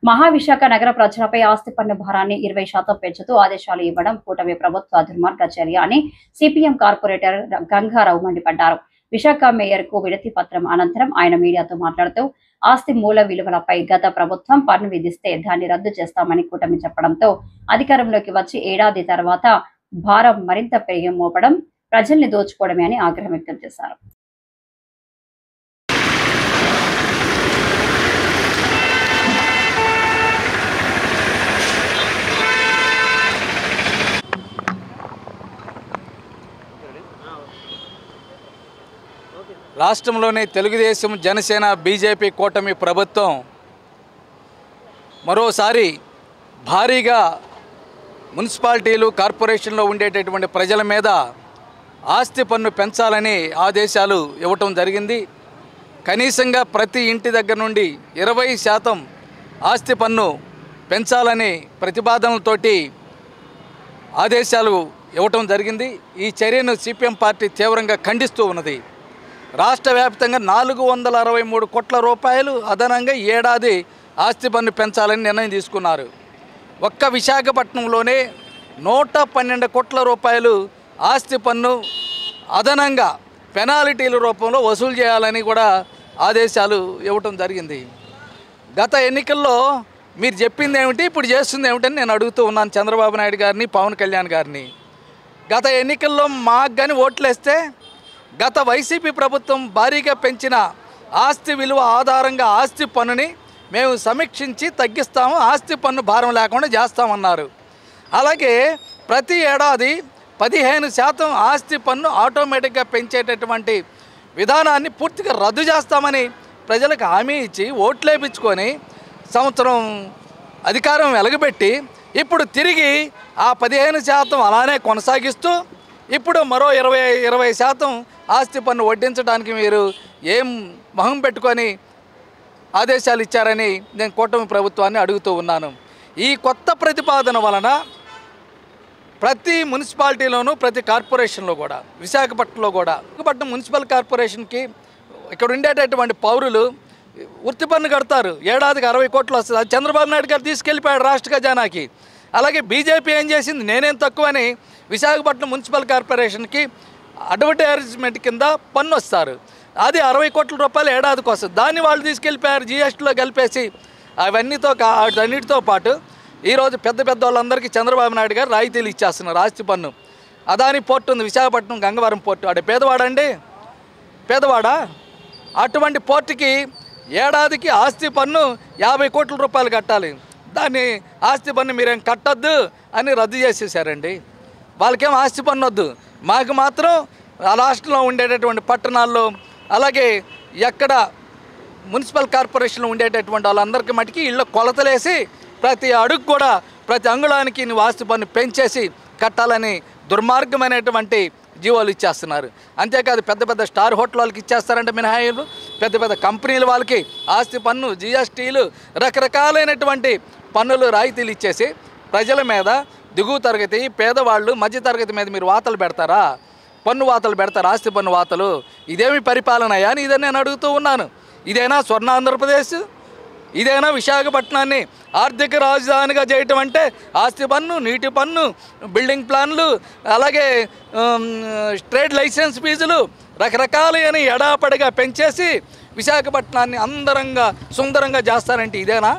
మహావిశాఖ నగర ప్రజలపై ఆస్తి పన్ను భారాన్ని 20% పెంచుతూ ఆదేశాలు ఇవ్వడం కూటమి ప్రభుత్వ దుర్మార్గ చర్య అని సిపిఎం కార్పొరేటర్ గంగారావు మండిపడ్డారు. విశాఖ మేయర్ కు వినతి పత్రం అనంతరం ఆయన మీడియాతో మాట్లాడుతూ ఆస్తి మూల విలువలపై గత ప్రభుత్వం పన్ను విధిస్తే దాన్ని రద్దు చేస్తామని కూటమి చెప్పడంతో అధికారంలోకి వచ్చి ఏడాది తర్వాత భారం మరింత పెరిగి మోపడం ప్రజల్ని దోచుకోవడమే అని ఆగ్రహం వ్యక్తం చేశారు. రాష్ట్రంలోని తెలుగుదేశం, జనసేన, బీజేపీ కూటమి ప్రభుత్వం మరోసారి భారీగా మున్సిపాలిటీలు, కార్పొరేషన్లో ఉండేటటువంటి ప్రజల మీద ఆస్తి పన్ను పెంచాలని ఆదేశాలు ఇవ్వటం జరిగింది. కనీసంగా ప్రతి ఇంటి దగ్గర నుండి 20% ఆస్తి పన్ను పెంచాలని ప్రతిపాదనలతోటి ఆదేశాలు ఇవ్వటం జరిగింది. ఈ చర్యను సిపిఎం పార్టీ తీవ్రంగా ఖండిస్తూ ఉన్నది. రాష్ట్ర వ్యాప్తంగా 463 కోట్ల రూపాయలు అదనంగా ఏడాది ఆస్తి పన్ను పెంచాలని నిర్ణయం తీసుకున్నారు. ఒక్క విశాఖపట్నంలోనే 112 కోట్ల రూపాయలు ఆస్తి పన్ను అదనంగా పెనాల్టీల రూపంలో వసూలు చేయాలని కూడా ఆదేశాలు ఇవ్వటం జరిగింది. గత ఎన్నికల్లో మీరు చెప్పింది ఏమిటి, ఇప్పుడు చేస్తుంది ఏమిటని నేను అడుగుతూ ఉన్నాను చంద్రబాబు నాయుడు గారిని, పవన్ కళ్యాణ్ గారిని. గత ఎన్నికల్లో మాకు కానీ ఓట్లేస్తే గత వైసీపీ ప్రభుత్వం భారీగా పెంచిన ఆస్తి విలువ ఆధారంగా ఆస్తి పన్నుని మేము సమీక్షించి తగ్గిస్తాము, ఆస్తి పన్ను భారం లేకుండా చేస్తామన్నారు. అలాగే ప్రతి ఏడాది 15% ఆస్తి పన్ను ఆటోమేటిక్గా పెంచేటటువంటి విధానాన్ని పూర్తిగా రద్దు చేస్తామని ప్రజలకు హామీ ఇచ్చి ఓట్లేపించుకొని సంవత్సరం అధికారం వెలగబెట్టి ఇప్పుడు తిరిగి ఆ 15% అలానే కొనసాగిస్తూ ఇప్పుడు మరో 20% ఆస్తి పన్ను వడ్డించడానికి మీరు ఏం మొహం పెట్టుకొని ఆదేశాలు ఇచ్చారని నేను కూటమి ప్రభుత్వాన్ని అడుగుతూ ఉన్నాను. ఈ కొత్త ప్రతిపాదన వలన ప్రతి మున్సిపాలిటీలోనూ, ప్రతి కార్పొరేషన్లో కూడా, విశాఖపట్నంలో కూడా, విశాఖపట్నం మున్సిపల్ కార్పొరేషన్కి ఇక్కడ ఉండేటటువంటి పౌరులు వృత్తి పన్ను కడతారు. ఏడాదికి 60 కోట్లు వస్తుంది. అది చంద్రబాబు నాయుడు గారు తీసుకెళ్ళిపోయాడు రాష్ట్ర ఖజానాకి. అలాగే బీజేపీ ఏం చేసింది, నేనేం తక్కువని విశాఖపట్నం మున్సిపల్ కార్పొరేషన్కి అడ్వర్టైజ్మెంట్ కింద పన్ను వస్తారు. అది 60 కోట్ల రూపాయలు ఏడాదికి వస్తుంది. దాన్ని వాళ్ళు తీసుకెళ్ళిపోయారు జీఎస్టీలో కలిపేసి. అన్నిటితో పాటు ఈరోజు పెద్ద వాళ్ళందరికీ చంద్రబాబు నాయుడు గారు రాయితీలు ఇచ్చేస్తున్నారు ఆస్తి పన్ను. అదాని పోర్టు ఉంది విశాఖపట్నం, గంగవరం పోర్టు. ఆడ పేదవాడండి, పేదవాడా? అటువంటి పోర్టుకి ఏడాదికి ఆస్తి పన్ను 50 కోట్ల రూపాయలు కట్టాలి. దాన్ని ఆస్తి పన్ను మీరేం కట్టొద్దు అని రద్దు చేసేసారండి. వాళ్ళకేం ఆస్తి పన్ను వద్దు, మాకు మాత్రం ఆ రాష్ట్రంలో ఉండేటటువంటి పట్టణాల్లో, అలాగే ఎక్కడ మున్సిపల్ కార్పొరేషన్లో ఉండేటటువంటి వాళ్ళందరికీ మటుకి ఇళ్ళ కొలతలేసి ప్రతి అడుగు కూడా, ప్రతి అంగుళానికి నువ్వు ఆస్తి పన్ను పెంచేసి కట్టాలని దుర్మార్గమైనటువంటి జీవోలు ఇచ్చేస్తున్నారు. అంతేకాదు పెద్ద స్టార్ హోటల్ వాళ్ళకి ఇచ్చేస్తారంటే మినహాయిలు, పెద్ద కంపెనీల వాళ్ళకి ఆస్తి పన్ను, జిఎస్టీలు, రకరకాలైనటువంటి పన్నులు రాయితీలు ఇచ్చేసి ప్రజల మీద, దిగువ తరగతి, పేదవాళ్ళు, మధ్య తరగతి మీద మీరు వాతలు పెడతారా? పన్ను వాతలు పెడతారు, ఆస్తి పన్ను వాతలు. ఇదేమి పరిపాలనయా అని ఇదని నేను అడుగుతూ ఉన్నాను. ఇదేనా స్వర్ణ ఆంధ్రప్రదేశ్? ఇదేనా విశాఖపట్నాన్ని ఆర్థిక రాజధానిగా చేయటం అంటే? ఆస్తి పన్ను, నీటి పన్ను, బిల్డింగ్ ప్లాన్లు, అలాగే ట్రేడ్ లైసెన్స్ ఫీజులు రకరకాలైన ఎడాపడిగా పెంచేసి విశాఖపట్నాన్ని సుందరంగా చేస్తారంటే ఇదేనా?